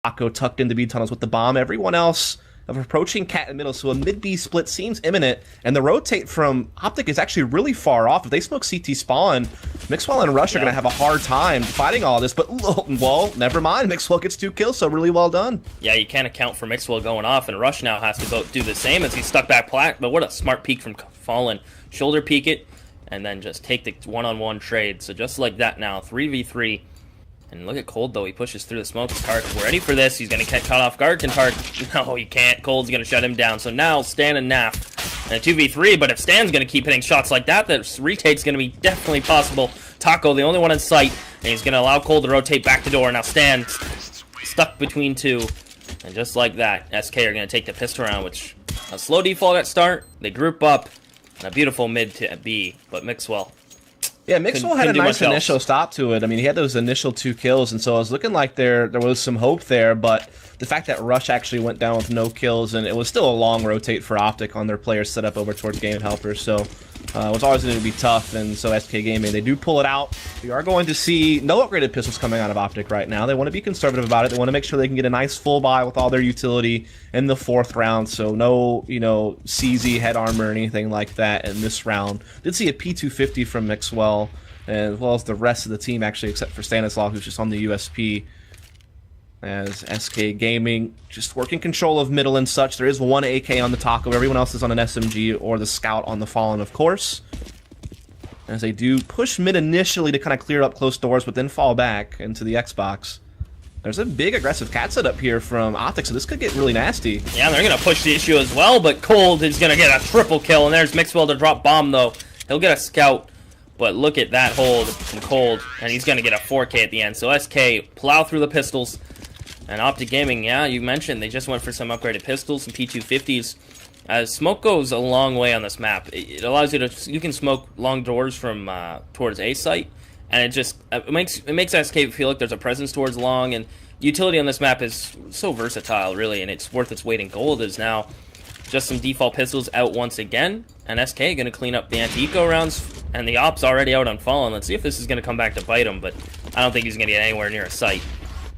Akko tucked into B tunnels with the bomb. Everyone else of approaching Cat in the middle, so a mid-B split seems imminent, and the rotate from OpTic is actually really far off. If they smoke CT spawn, Mixwell and Rush are going to have a hard time fighting all this, but, well, never mind. Mixwell gets 2 kills, so really well done. Yeah, you can't account for Mixwell going off, and Rush now has to go do the same as he's stuck back plat, but what a smart peek from Fallen. Shoulder peek it, and then just take the one-on-one trade. So just like that now, 3v3. And look at Cold, though. He pushes through the smoke. Tark ready for this. He's going to get caught off guard. Can Tark? No, he can't. Cold's going to shut him down. So now Stan and Naf. And a 2v3, but if Stan's going to keep hitting shots like that, that retake's going to be definitely possible. Taco, the only one in sight, and he's going to allow Cold to rotate back to door. Now Stan stuck between two. And just like that, SK are going to take the pistol round, which a slow default at start. They group up. And a beautiful mid to B, but Mixwell. Yeah, Mixwell had a nice initial stop to it. I mean, he had those initial 2 kills, and so it was looking like there was some hope there, but the fact that Rush actually went down with no kills, and it was still a long rotate for OpTic on their players set up over towards Game Helper, so it was always going to be tough, and so SK Gaming, they do pull it out. We are going to see no upgraded pistols coming out of OpTic right now. They want to be conservative about it. They want to make sure they can get a nice full buy with all their utility in the 4th round, so no, CZ head armor or anything like that in this round. Did see a P250 from Mixwell, as well as the rest of the team, actually, except for Stanislaw, who's just on the USP. As SK Gaming just working control of middle and such. There is one AK on the Taco. Everyone else is on an SMG or the Scout on the Fallen, of course. As they do push mid initially to kind of clear up close doors, but then fall back into the Xbox. There's a big aggressive cat setup here from OpTic, so this could get really nasty. Yeah, they're going to push the issue as well, but Cold is going to get a triple kill, and there's Mixwell to drop bomb, though. He'll get a Scout. But look at that hold from Cold, and he's going to get a 4K at the end. So SK plow through the pistols, and OpTic Gaming, yeah, you mentioned they just went for some upgraded pistols, some P250s. Smoke goes a long way on this map. It allows you can smoke long doors from towards A site, and it makes SK feel like there's a presence towards long. And utility on this map is so versatile, really, and it's worth its weight in gold. Is now just some default pistols out once again, and SK going to clean up the anti-eco rounds. And the Op's already out on Fallen. Let's see if this is going to come back to bite him, but I don't think he's going to get anywhere near a site.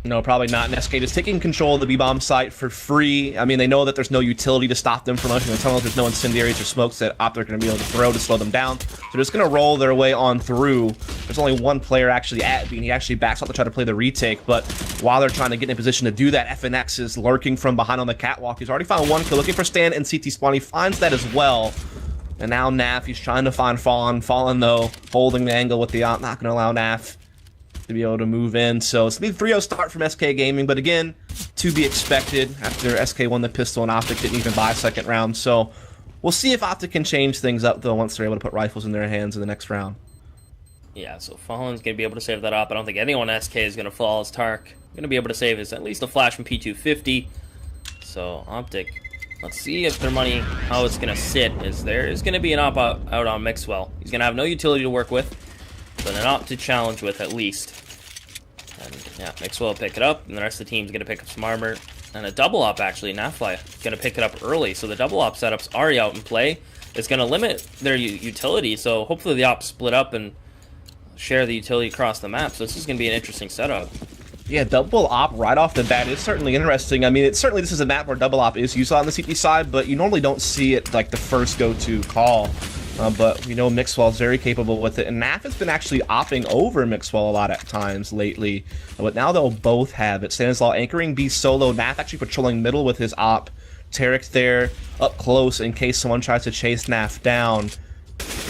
No, probably not. And SK just taking control of the B-bomb site for free. I mean, they know that there's no utility to stop them from launching the tunnels. There's no incendiaries or smokes that OpTic are going to be able to throw to slow them down. So they're just going to roll their way on through. There's only one player actually at B, and he actually backs off to try to play the retake. But while they're trying to get in a position to do that, FNX is lurking from behind on the catwalk. He's already found 1 kill, looking for Stan and CT spawn. He finds that as well. And now Naf, he's trying to find Fallen. Fallen, though, holding the angle with the Op, not going to allow Naf to be able to move in. So it's going to be 3-0 start from SK Gaming, but again, to be expected after SK won the pistol and OpTic didn't even buy a 2nd round. So we'll see if OpTic can change things up, though, once they're able to put rifles in their hands in the next round. Yeah, so Fallen's going to be able to save that Op. I don't think anyone SK is going to fall as Tark. Going to be able to save his at least a flash from P250. So OpTic, let's see if their money, how it's going to sit. There is going to be an Op out on Mixwell. He's going to have no utility to work with, but an Op to challenge with at least. And yeah, Mixwell will pick it up, and the rest of the team's going to pick up some armor. And a double Op, actually. Nafly going to pick it up early, so the double Op setup's already out in play. It's going to limit their utility, so hopefully the Ops split up and share the utility across the map. So this is going to be an interesting setup. Yeah, double op right off the bat is certainly interesting. I mean, this is a map where double op is used on the CT side, but you normally don't see it like the first go-to call. But we know Mixwell is very capable with it, and Naf has been actually opping over Mixwell a lot at times lately. But now they'll both have it. Stanislaw anchoring B solo, Naf actually patrolling middle with his op. Tarek there up close in case someone tries to chase Naf down.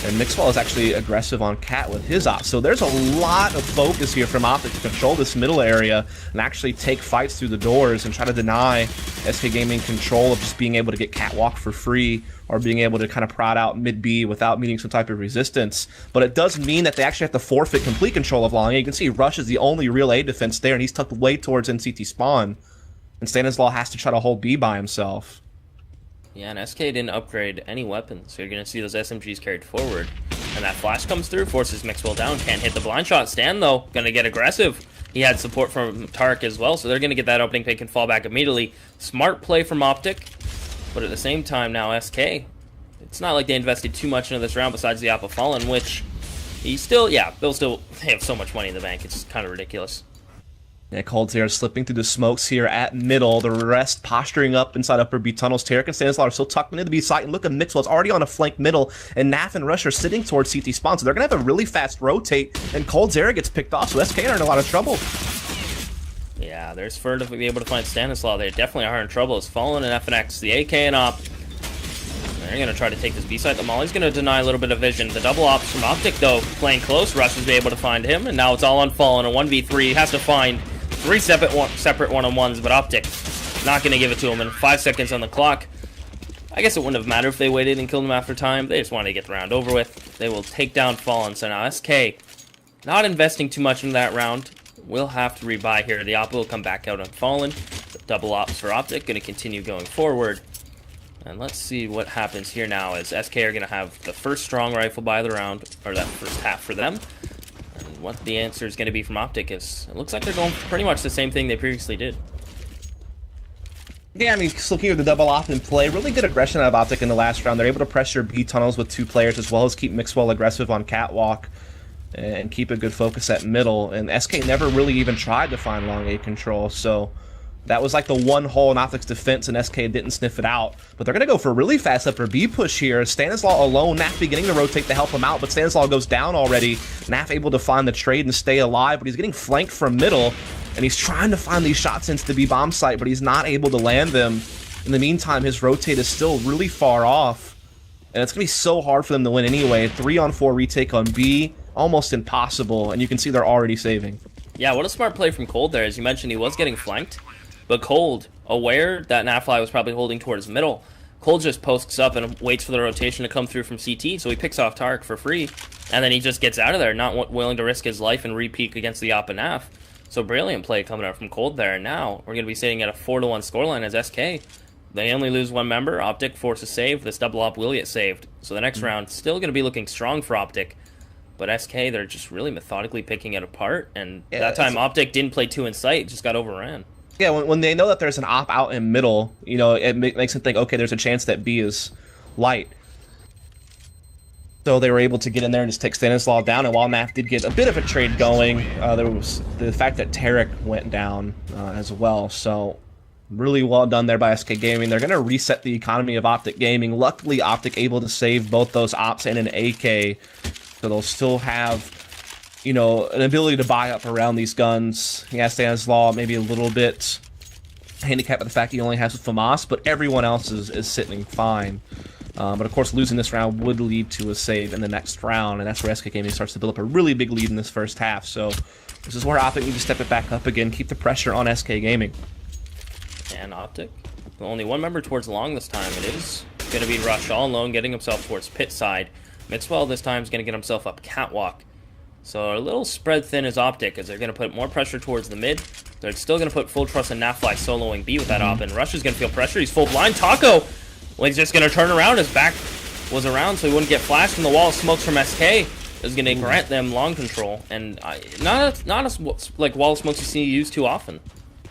And Mixwell is actually aggressive on Cat with his op. So there's a lot of focus here from OpTic to control this middle area and actually take fights through the doors and try to deny SK Gaming control of just being able to get Catwalk for free or being able to kind of prod out mid-B without meeting some type of resistance. But it does mean that they actually have to forfeit complete control of long. You can see Rush is the only real A defense there, and he's tucked way towards NCT spawn. And Stanislaw has to try to hold B by himself. Yeah, and SK didn't upgrade any weapons, so you're going to see those SMGs carried forward. And that flash comes through, forces Mixwell down, can't hit the blind shot. Stan, though, going to get aggressive. He had support from Tarek as well, so they're going to get that opening pick and fall back immediately. Smart play from OpTic, but at the same time now SK, it's not like they invested too much into this round besides the Apple Fallen, which he still, yeah, they have so much money in the bank, it's kind of ridiculous. Yeah, Cold's here slipping through the smokes here at middle. The rest posturing up inside upper B tunnels. Tarek and Stanislaw are still tucked into the B site. And look at Mixwell. It's already on a flank middle. And Naf and Rush are sitting towards CT spawn. So they're going to have a really fast rotate. And Cold's area gets picked off. So SK are in a lot of trouble. Yeah, there's Fur to be able to find Stanislaw. They definitely are in trouble. It's Fallen and FNX. The AK and Op. They're going to try to take this B site. The Molly's going to deny a little bit of vision. The double ops from OpTic, though, playing close. Rush is able to find him. And now it's all on Fallen. A 1v3. He has to find 3 separate one-on-ones, but OpTic not going to give it to him. And 5 seconds on the clock. I guess it wouldn't have mattered if they waited and killed him after time. They just wanted to get the round over with. They will take down Fallen. So now SK not investing too much in that round. We'll have to rebuy here. The Op will come back out on Fallen. Double ops for OpTic. Going to continue going forward. And let's see what happens here now as SK are going to have the first strong rifle buy of the round, or that first half for them. And what the answer is going to be from OpTic is, it looks like they're going pretty much the same thing they previously did. Yeah, I mean, just looking at the double op and play, really good aggression out of OpTic in the last round. They're able to pressure B tunnels with 2 players, as well as keep Mixwell aggressive on catwalk and keep a good focus at middle. And SK never really even tried to find long A control, so that was like the one hole in OpTic's defense, and SK didn't sniff it out. But they're going to go for a really fast upper B push here. Stanislaw alone, Naf beginning to rotate to help him out, but Stanislaw goes down already. Naf able to find the trade and stay alive, but he's getting flanked from middle, and he's trying to find these shots into the B bomb site, but he's not able to land them. In the meantime, his rotate is still really far off, and it's going to be so hard for them to win anyway. 3-on-4 retake on B, almost impossible, and you can see they're already saving. Yeah, what a smart play from Cold there. As you mentioned, he was getting flanked. But Cold, aware that Nafly was probably holding towards middle, Cold just posts up and waits for the rotation to come through from CT, so he picks off Tarek for free, and then he just gets out of there, not willing to risk his life and re-peek against the Op and Naf. So brilliant play coming out from Cold there, and now we're going to be sitting at a 4-1 scoreline as SK. They only lose 1 member, OpTic forces save, this double op will get saved. So the next round, still going to be looking strong for OpTic, but SK, they're just really methodically picking it apart, and that time OpTic didn't play 2 in sight, just got overran. Yeah, when they know that there's an op out in middle, you know, it makes them think, okay, there's a chance that B is light. So they were able to get in there and just take Stanislaw down, and while Naf did get a bit of a trade going, there was the fact that Tarek went down as well. So really well done there by SK Gaming. They're going to reset the economy of OpTic Gaming. Luckily, OpTic able to save both those ops and an AK, so they'll still have, you know, an ability to buy up around these guns. Yeah, Stanislaw maybe a little bit handicapped by the fact he only has FAMAS, but everyone else is sitting fine. But of course, losing this round would lead to a save in the next round, and that's where SK Gaming starts to build up a really big lead in this first half. So this is where OpTic need to step it back up again, keep the pressure on SK Gaming. And OpTic, only 1 member towards long this time. It is going to be Rush all alone, getting himself towards pit side. Mixwell this time is going to get himself up catwalk. So a little spread thin is OpTic, as they're going to put more pressure towards the mid. They're still going to put full trust in Nafly soloing B with that op, and Rush is going to feel pressure. He's full blind. Taco, well, he's just going to turn around. His back was around, so he wouldn't get flashed from the wall. Smokes from SK is going to grant them long control, and not as like wall smokes you see used too often.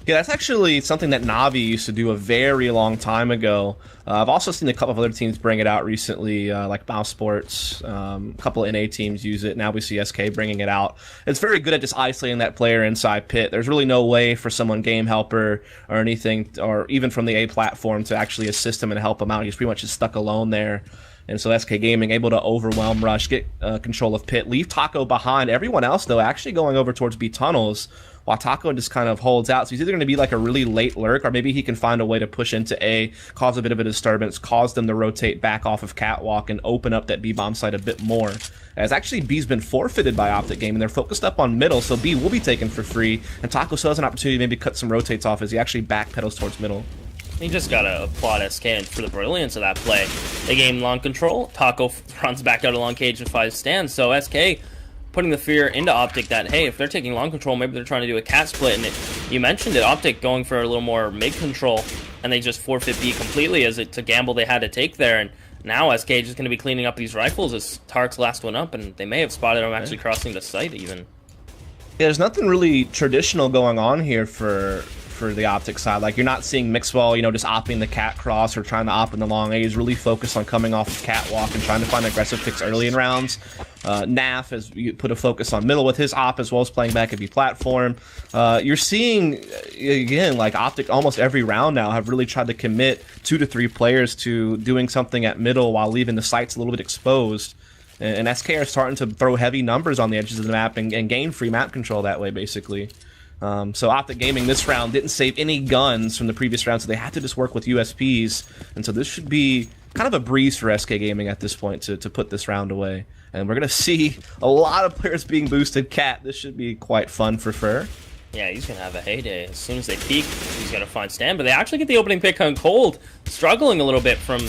Yeah, that's actually something that Navi used to do a very long time ago. I've also seen a couple of other teams bring it out recently, like Mouse Sports. A couple of NA teams use it. Now we see SK bringing it out. It's very good at just isolating that player inside pit. There's really no way for someone Game Helper or anything, or even from the A platform, to actually assist him and help him out. He's pretty much just stuck alone there. And so SK Gaming able to overwhelm Rush, get control of pit, leave Taco behind. Everyone else, though, actually going over towards B tunnels, while Taco just kind of holds out. So he's either going to be like a really late lurk, or maybe he can find a way to push into A, cause a bit of a disturbance, cause them to rotate back off of catwalk, and open up that B bomb site a bit more. As actually B's been forfeited by OpTic Game, and they're focused up on middle, so B will be taken for free, and Taco still has an opportunity to maybe cut some rotates off as he actually backpedals towards middle. You just gotta applaud SK for the brilliance of that play. They gain long control. Taco runs back out of long cage and 5 stands. So SK putting the fear into OpTic that, hey, if they're taking long control, maybe they're trying to do a cat split. And you mentioned it, OpTic going for a little more mid control, and they just forfeit B completely as it's a gamble they had to take there. And now SK is just going to be cleaning up these rifles as Tarek's last one up, and they may have spotted him actually crossing the site even. Yeah, there's nothing really traditional going on here for for the OpTic side. Like, you're not seeing Mixwell, you know, just opping the cat cross or trying to op in the long A. He's really focused on coming off the catwalk and trying to find aggressive picks early in rounds. Naf has put a focus on middle with his op, as well as playing back heavy platform. You're seeing, again, like OpTic almost every round now have really tried to commit 2 to 3 players to doing something at middle while leaving the sights a little bit exposed. And SK are starting to throw heavy numbers on the edges of the map and gain free map control that way, basically. So OpTic Gaming this round didn't save any guns from the previous round, so they had to just work with USPs. And so this should be kind of a breeze for SK Gaming at this point to put this round away. And we're going to see a lot of players being boosted. Cat, this should be quite fun for Fur. Yeah, he's going to have a heyday. As soon as they peek, he's going to find Stan. But they actually get the opening pick on Cold, struggling a little bit from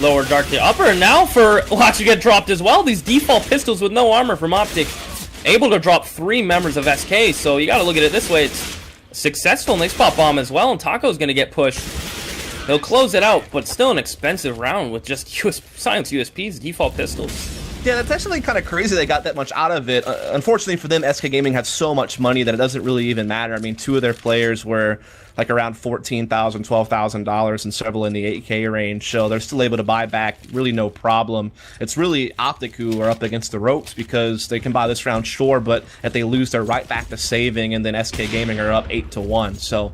lower dark to upper. And now Fur will actually get dropped as well. These default pistols with no armor from OpTic, able to drop 3 members of SK. So you got to look at it this way. It's successful, and they spot bomb as well. And Taco's going to get pushed. They'll close it out, but still an expensive round with just silence USPs, default pistols. Yeah, that's actually kind of crazy they got that much out of it. Unfortunately for them, SK Gaming had so much money that it doesn't really even matter. I mean, 2 of their players were like around $14,000, $12,000, and several in the 8K range, so they're still able to buy back really no problem. It's really OpTic who are up against the ropes because they can buy this round, sure, but if they lose, they're right back to saving, and then SK Gaming are up 8-1. So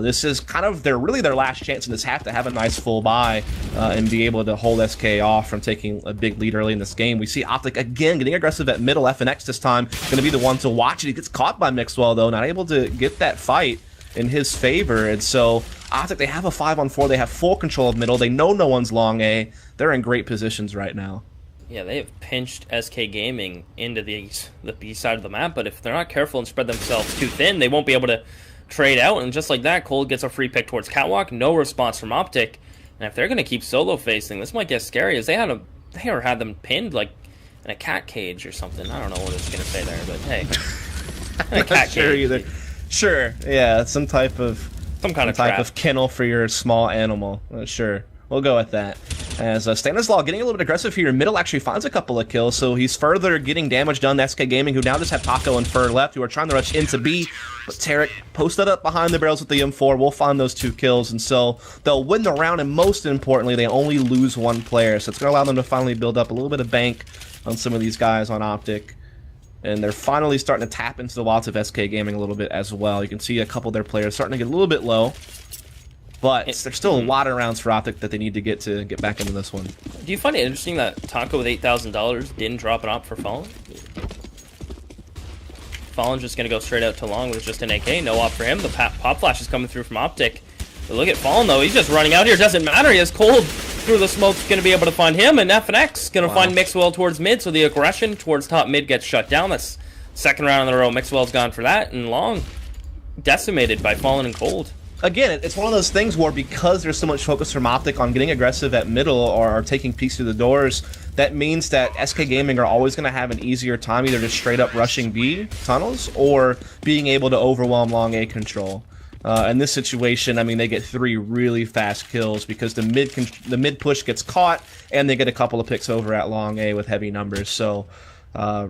this is kind of really their last chance in this half to have a nice full buy and be able to hold SK off from taking a big lead early in this game. We see OpTic again getting aggressive at middle. FNX this time going to be the one to watch it. He gets caught by Mixwell, though, not able to get that fight in his favor. And so OpTic, they have a 5-on-4. They have full control of middle. They know no one's long A. They're in great positions right now. Yeah, they have pinched SK Gaming into the B side of the map, but if they're not careful and spread themselves too thin, they won't be able to trade out. And just like that, Cold gets a free pick towards catwalk. No response from OpTic. And if they're going to keep solo facing, this might get scary, as they had them pinned like in a cat cage or something. I don't know what it's going to say there, but hey, a cat sure cage. Either. Sure, yeah, some kind of kennel for your small animal. Sure, we'll go with that. As Stanislaw getting a little bit aggressive here, middle actually finds a couple of kills, so he's further getting damage done to SK Gaming, who now just have Taco and Fur left, who are trying to rush into B. But Tarek posted up behind the barrels with the M4, will find those 2 kills, and so they'll win the round, and most importantly, they only lose 1 player, so it's going to allow them to finally build up a little bit of bank on some of these guys on OpTic. And they're finally starting to tap into the wallets of SK Gaming a little bit as well. You can see a couple of their players starting to get a little bit low. But there's still a lot of rounds for OpTic that they need to get back into this one. Do you find it interesting that Taco with $8,000 didn't drop an op for Fallen? Fallen's just going to go straight out to long with just an AK. No op for him. The pop flash is coming through from OpTic. But look at Fallen, though. He's just running out here. Doesn't matter. He has Cold through the smoke's going to be able to find him. And FNX going to find Mixwell towards mid. So the aggression towards top mid gets shut down. That's second round in a row. Mixwell's gone for that. And long decimated by Fallen and Cold. Again, it's one of those things where because there's so much focus from OpTic on getting aggressive at middle or taking peeks through the doors, that means that SK Gaming are always going to have an easier time either just straight up rushing B tunnels or being able to overwhelm long A control. In this situation, I mean, they get 3 really fast kills because the mid push gets caught and they get a couple of picks over at long A with heavy numbers. So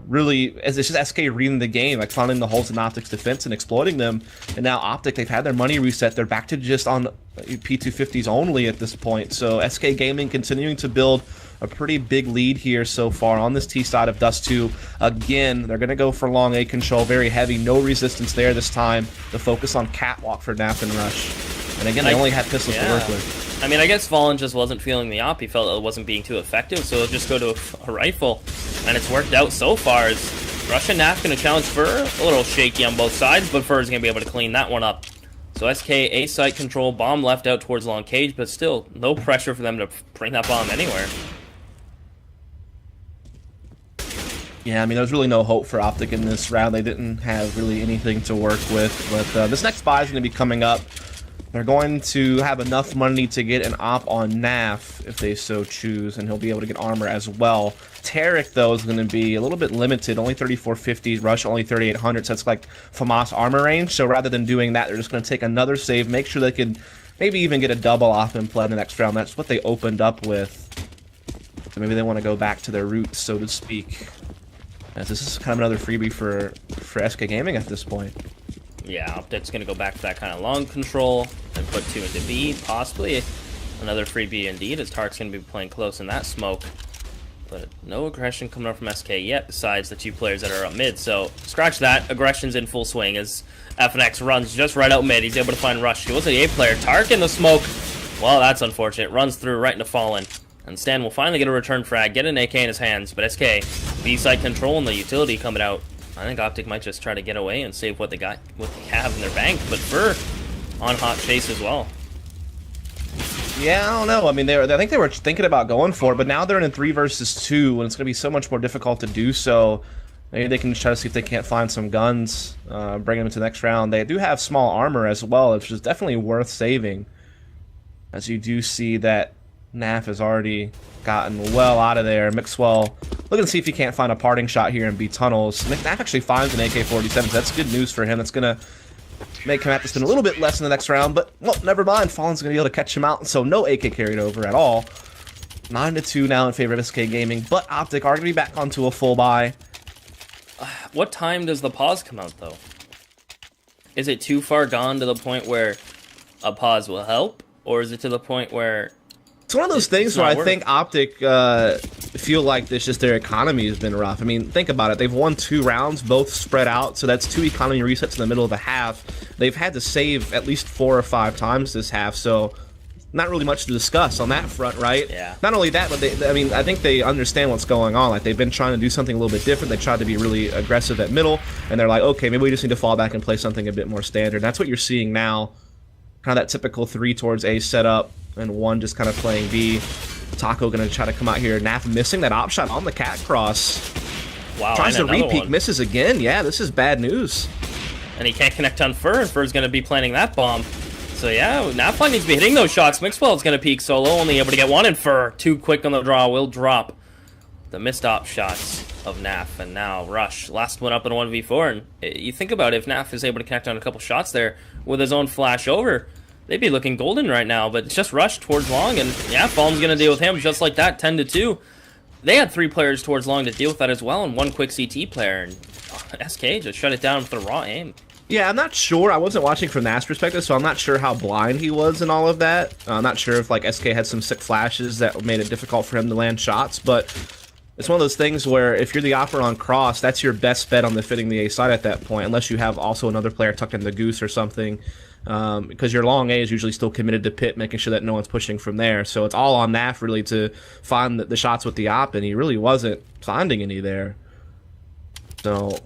really, it's just SK reading the game, like finding the holes in OpTic's defense and exploiting them. And now OpTic, they've had their money reset. They're back to just on P250s only at this point. So SK Gaming continuing to build a pretty big lead here so far on this T side of Dust2. Again, they're going to go for long A control, very heavy, no resistance there this time. The focus on catwalk for Nap and Rush. And again, they only had pistols to work with. I mean, I guess Fallen just wasn't feeling the op. He felt it wasn't being too effective, so he'll just go to a rifle. And it's worked out so far. As Rush and Nap going to challenge Fur. A little shaky on both sides, but Fur is going to be able to clean that one up. So SK A site control, bomb left out towards long cage, but still no pressure for them to bring that bomb anywhere. Yeah, I mean, there's really no hope for OpTic in this round. They didn't have really anything to work with. But this next buy is going to be coming up. They're going to have enough money to get an op on Naf if they so choose, and he'll be able to get armor as well. Tarek, though, is going to be a little bit limited, only 3450, Rush only 3800, so that's like FAMAS armor range. So rather than doing that, they're just going to take another save, make sure they can maybe even get a double off and play in the next round. That's what they opened up with. So maybe they want to go back to their roots, so to speak. As this is kind of another freebie for SK Gaming at this point. Yeah, OpTic's going to go back to that kind of long control and put 2 into B, possibly. Another free B indeed, as Tark's going to be playing close in that smoke. But no aggression coming up from SK yet, besides the 2 players that are up mid. So, scratch that. Aggression's in full swing as FNX runs just right out mid. He's able to find Rush. He was the A player. Tark in the smoke. Well, that's unfortunate. Runs through right into Fallen. And Stan will finally get a return frag, get an AK in his hands. But SK, B-side control and the utility coming out. I think OpTic might just try to get away and save what they have in their bank. But Fur on hot chase as well. Yeah, I don't know. I mean, I think they were thinking about going for it, but now they're in a 3 versus 2, and it's going to be so much more difficult to do so. Maybe they can just try to see if they can't find some guns, bring them into the next round. They do have small armor as well, which is definitely worth saving. As you do see that Naf has already gotten well out of there. Mixwell looking to see if he can't find a parting shot here in B tunnels. Naf actually finds an AK-47, so that's good news for him. That's going to make him have to spend a little bit less in the next round, but, well, never mind. Fallen's going to be able to catch him out, so no AK carried over at all. 9-2 now in favor of SK Gaming, but OpTic are going to be back onto a full buy. What time does the pause come out, though? Is it too far gone to the point where a pause will help? Or is it to the point where... It's one of those things where I think OpTic feel like this just their economy has been rough. I mean, think about it. They've won 2 rounds, both spread out, so that's 2 economy resets in the middle of a half. They've had to save at least 4 or 5 times this half, so not really much to discuss on that front, right? Yeah. Not only that, but I think they understand what's going on. Like, they've been trying to do something a little bit different. They tried to be really aggressive at middle, and they're like, okay, maybe we just need to fall back and play something a bit more standard. That's what you're seeing now. Kind of that typical 3 towards A setup, and 1 just kind of playing B. Taco gonna try to come out here. Naf missing that op shot on the cat cross. Wow, tries to repeat, one. misses again. Yeah, this is bad news. And he can't connect on Fur, and Fur's gonna be planting that bomb. So yeah, Naf needs to be hitting those shots. Mixwell's gonna peek solo, only able to get 1 in Fur. Too quick on the draw, will drop the missed op shots of Naf. And now Rush, last one up in a 1v4. And you think about it, if Naf is able to connect on a couple shots there with his own flash over, they'd be looking golden right now, but it's just Rush towards long, and yeah, Fallen's going to deal with him just like that, 10-2. They had 3 players towards long to deal with that as well, and 1 quick CT player, and SK just shut it down with a raw aim. Yeah, I'm not sure. I wasn't watching from Naf's perspective, so I'm not sure how blind he was in all of that. I'm not sure if, like, SK had some sick flashes that made it difficult for him to land shots, but it's one of those things where if you're the opera on cross, that's your best bet on defending the A side at that point, unless you have also another player tucked in the goose or something. Because your long A is usually still committed to pit, making sure that no one's pushing from there. So it's all on Naf really to find the shots with the op, and he really wasn't finding any there. So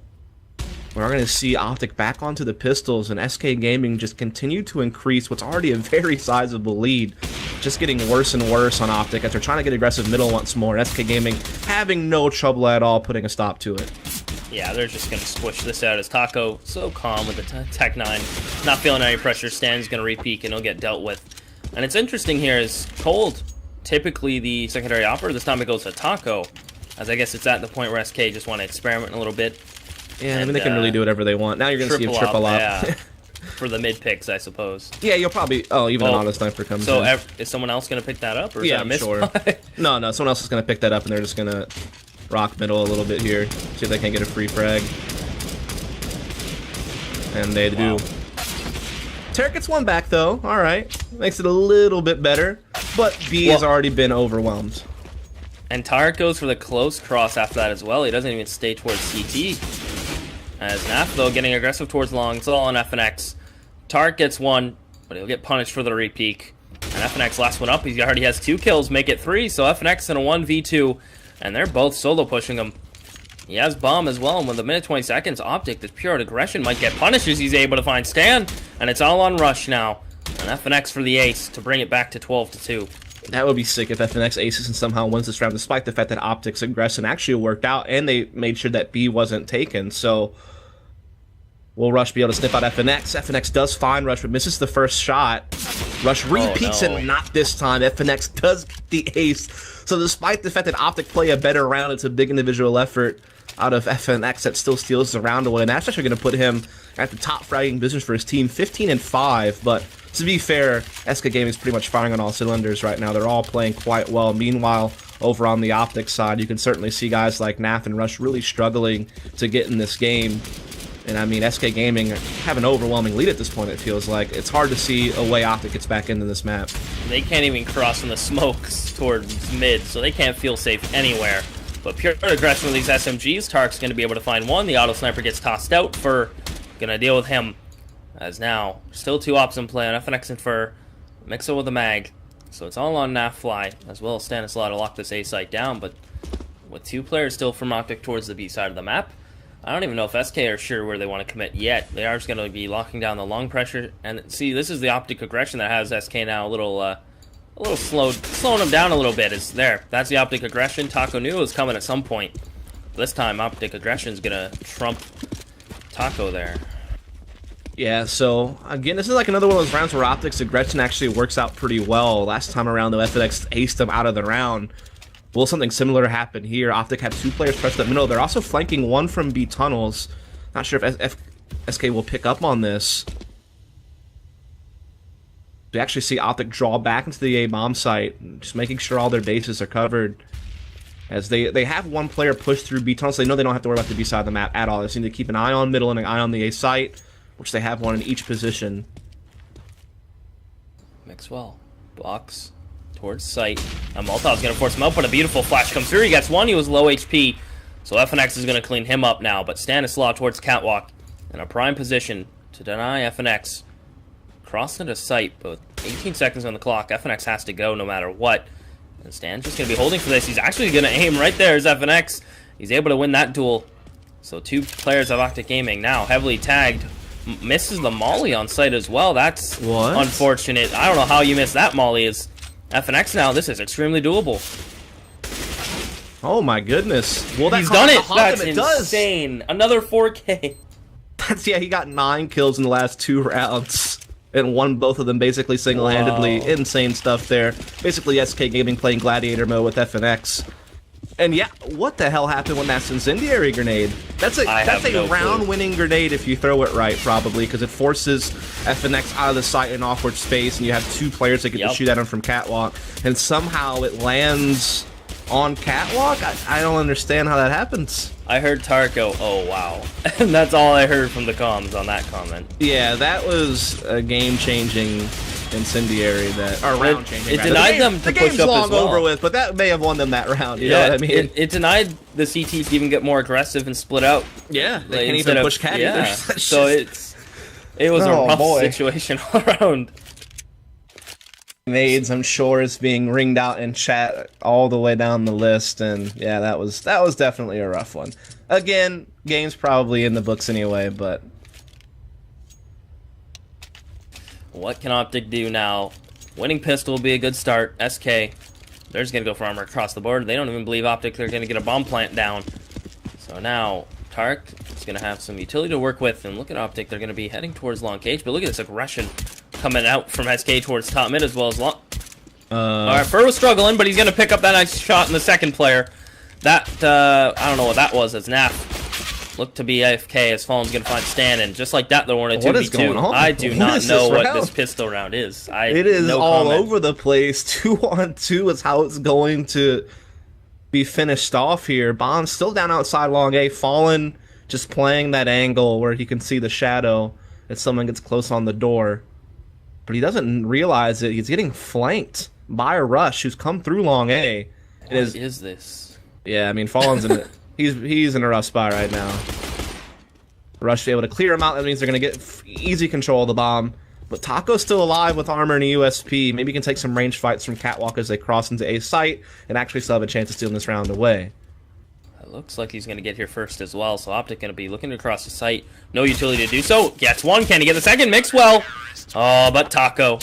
we're going to see OpTic back onto the pistols, and SK Gaming just continue to increase what's already a very sizable lead. Just getting worse and worse on OpTic as they're trying to get aggressive middle once more. SK Gaming having no trouble at all putting a stop to it. Yeah, they're just going to squish this out as Taco, so calm with the Tech 9. Not feeling any pressure. Stan's going to re-peek and he'll get dealt with. And it's interesting here is Cold, typically the secondary operator, this time it goes to Taco. As I guess it's at the point where SK just want to experiment a little bit. Yeah, I mean, they can really do whatever they want. Now you're going to see him triple up. Yeah, for the mid picks, I suppose. Yeah, you'll probably... Oh, even an auto sniper comes in. So is someone else going to pick that up? Or is yeah, that a miss? Sure. No, someone else is going to pick that up, and they're just going to rock middle a little bit here. See if they can get a free frag. And they do. Tarek gets 1 back, though. All right. Makes it a little bit better. But B has already been overwhelmed. And Tarek goes for the close cross after that as well. He doesn't even stay towards CT. As Naf, though, getting aggressive towards long. It's all on FNX. Tarek gets 1, but he'll get punished for the re-peek. And FNX last one up. He already has 2 kills, make it 3. So FNX in a 1v2. And they're both solo pushing him. He has bomb as well, and with a minute 20 seconds, OpTic, this pure aggression, might get punished as he's able to find Stan. And it's all on Rush now. And FNX for the ace to bring it back to 12-2. That would be sick if FNX aces and somehow wins this round, despite the fact that OpTic's aggression actually worked out, and they made sure that B wasn't taken. So will Rush be able to sniff out FNX? FNX does find Rush, but misses the first shot. Rush repeats it, not this time. FNX does get the ace. So despite the fact that OpTic play a better round, it's a big individual effort out of FNX that still steals the round away. And that's actually going to put him at the top fragging business for his team, 15-5. But to be fair, SK Gaming is pretty much firing on all cylinders right now. They're all playing quite well. Meanwhile, over on the OpTic side, you can certainly see guys like Naf and Rush really struggling to get in this game. And I mean, SK Gaming have an overwhelming lead at this point, it feels like. It's hard to see a way OpTic gets back into this map. They can't even cross in the smokes towards mid, so they can't feel safe anywhere. But pure aggression with these SMGs, Tark's going to be able to find one. The auto sniper gets tossed out. Fur going to deal with him. As now, still 2 ops in play on FNX and Fur. Mix it with the mag. So it's all on Fly, as well as Stanislaw to lock this A site down. But with 2 players still from OpTic towards the B side of the map, I don't even know if SK are sure where they want to commit yet. They are just going to be locking down the long pressure. And see, this is the OpTic aggression that has SK now a little slowing them down a little bit. Is there? That's the OpTic aggression. Taco knew it was coming at some point. This time, OpTic aggression is going to trump Taco there. Yeah, so, again, this is like another one of those rounds where OpTic's aggression actually works out pretty well. Last time around, though, FNX aced them out of the round. Will something similar happen here? OpTic have 2 players pressed up middle. They're also flanking 1 from B tunnels. Not sure if SK will pick up on this. We actually see OpTic draw back into the A bomb site, just making sure all their bases are covered. As they have 1 player push through B tunnels, so they know they don't have to worry about the B side of the map at all. They just need to keep an eye on middle and an eye on the A site, which they have 1 in each position. Mixwell blocks towards site. Molotov's going to force him out, but a beautiful flash comes through. He gets 1. He was low HP, so FNX is going to clean him up now. But Stanislaw towards Catwalk in a prime position to deny FNX. Cross into sight, but 18 seconds on the clock. FNX has to go no matter what. And Stan's just going to be holding for this. He's actually going to aim right there as FNX. He's able to win that duel. So 2 players of OpTic Gaming now heavily tagged. Misses the molly on site as well. That's unfortunate. I don't know how you missed that molly. Is FNX now? This is extremely doable. Oh my goodness! Well, he's done it. That's insane. Another 4K. Yeah. He got 9 kills in the last 2 rounds and won both of them basically single-handedly. Wow. Insane stuff there. Basically, SK Gaming playing Gladiator mode with FNX. And yeah, what the hell happened when that's incendiary grenade? That's a round-winning grenade if you throw it right, probably, because it forces FNX out of the site in awkward space, and you have 2 players that get to shoot at him from Catwalk, and somehow it lands on Catwalk? I don't understand how that happens. I heard Tarko, oh wow. And that's all I heard from the comms on that comment. Yeah, that was a game-changing incendiary round changing. It denied them to push up as well. The game's long over with, but that may have won them that round. You know what I mean? It denied the CTs to even get more aggressive and split out. Yeah, they can't even push cat either. So it was a rough situation all around. Nades, I'm sure, is being ringed out in chat all the way down the list, and yeah, that was definitely a rough one. Again, game's probably in the books anyway, but what can OpTic do now? Winning pistol will be a good start. SK, they're just going to go for armor across the board. They don't even believe OpTic they're going to get a bomb plant down. So now, Tark is going to have some utility to work with. And look at OpTic, they're going to be heading towards long cage. But look at this aggression coming out from SK towards top mid as well as long. Alright, Fur was struggling, but he's going to pick up that nice shot in the second player. That, I don't know what that was, as Naf looked to be AFK as Fallen's going to find Stan, and just like that, they're one 2v2. What is going on? I do not know what this pistol round is. It is all over the place. 2-on-2 is how it's going to be finished off here. Bond's still down outside long A. Fallen just playing that angle where he can see the shadow if someone gets close on the door. But he doesn't realize it. He's getting flanked by a Rush who's come through long A. What is this? Yeah, I mean, Fallen's in it. He's in a rough spot right now. Rush able to clear him out. That means they're going to get easy control of the bomb. But Taco's still alive with armor and a USP. Maybe he can take some range fights from Catwalk as they cross into A site and actually still have a chance of stealing this round away. It looks like he's going to get here first as well. So OpTic going to be looking to cross the site. No utility to do so. Gets 1. Can he get the second? Mixwell. Oh, but Taco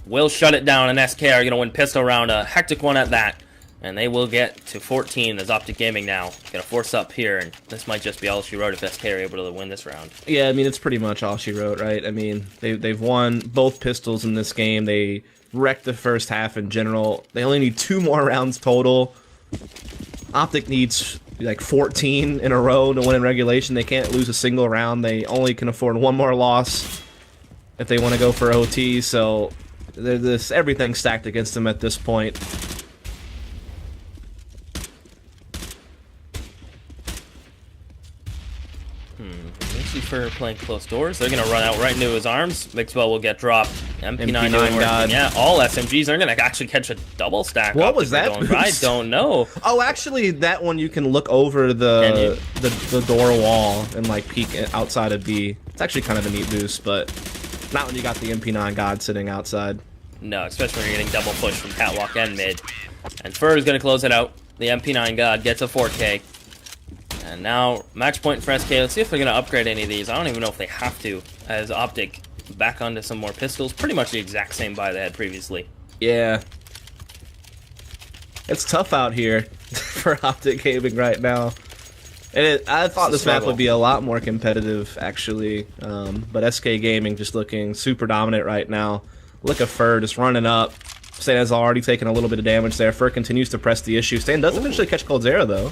will shut it down. And SK are going to win pistol round. A hectic one at that. And they will get to 14 as OpTic Gaming now. Going to force up here, and this might just be all she wrote if SK are able to win this round. Yeah, I mean, it's pretty much all she wrote, right? I mean, they've won both pistols in this game. They wrecked the first half in general. They only need 2 more rounds total. OpTic needs like 14 in a row to win in regulation. They can't lose a single round. They only can afford 1 more loss if they want to go for OT, so everything's stacked against them at this point. for playing close doors. They're going to run out right into his arms. Mixwell will get dropped. MP9 doing work. Yeah, all SMGs are going to actually catch a double stack. What was that? I don't know. Oh, actually, that one you can look over the door wall and like peek outside of B. It's actually kind of a neat boost, but not when you got the MP9 God sitting outside. No, especially when you're getting double push from catwalk and mid. And Fur is going to close it out. The MP9 God gets a 4K. And now, match point for SK. Let's see if they're going to upgrade any of these. I don't even know if they have to, as OpTic back onto some more pistols. Pretty much the exact same buy they had previously. Yeah. It's tough out here for OpTic Gaming right now. And I thought this map would be a lot more competitive, actually. But SK Gaming just looking super dominant right now. Look at Fur just running up. Stan has already taken a little bit of damage there. Fur continues to press the issue. Stan does eventually catch Cold Zero, though.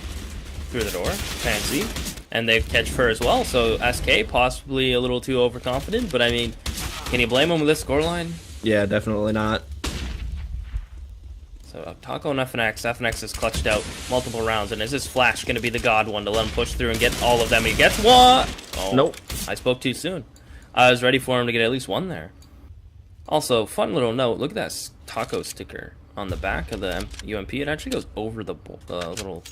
Through the door, fancy, and they catch Fur as well. So SK possibly a little too overconfident, but I mean, can you blame him with this scoreline? Yeah, definitely not. So Taco and FNX. FNX has clutched out multiple rounds, and is his flash going to be the God one to let him push through and get all of them? He gets one. Oh, nope. I spoke too soon. I was ready for him to get at least one there. Also, fun little note. Look at that Taco sticker on the back of the UMP. It actually goes over the little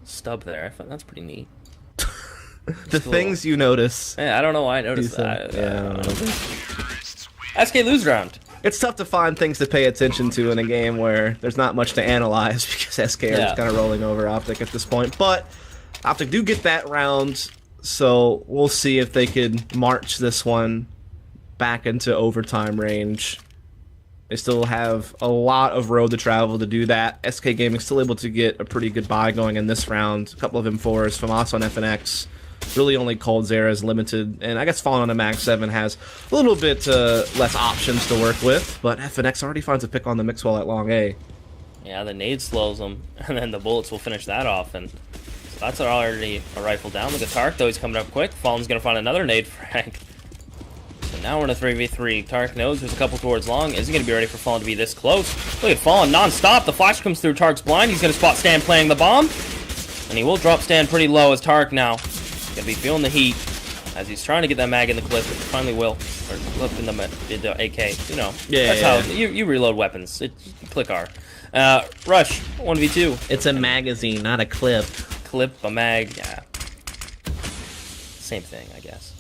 stub there. I thought that's pretty neat. The things you notice. Yeah, I don't know why I noticed that. Yeah, I don't know. SK lose round. It's tough to find things to pay attention to in a game where there's not much to analyze because SK are just kind of rolling over OpTic at this point. But OpTic do get that round, so we'll see if they could march this one back into overtime range. They still have a lot of road to travel to do that. SK Gaming still able to get a pretty good buy going in this round. A couple of M4s from us on FNX. Really only Cold Zera is limited. And I guess Fallen on a Mag 7 has a little bit less options to work with. But FNX already finds a pick on the Mixwell at long A. Yeah, the nade slows them. And then the bullets will finish that off. And so that's already a rifle down. Look at Tark, though. He's coming up quick. Fallen's going to find another nade frag. So now we're in a 3v3. Tark knows there's a couple towards long. Isn't going to be ready for Fallen to be this close. Look at Fallen non-stop. The flash comes through Tark's blind. He's going to spot Stan playing the bomb. And he will drop Stan pretty low as Tark now. Going to be feeling the heat as he's trying to get that mag in the clip. Finally will. Or clip in the AK. You know. Yeah, that's how you reload weapons. Click R. Rush. 1v2. It's a magazine, not a clip. Clip, a mag. Yeah. Same thing, I guess.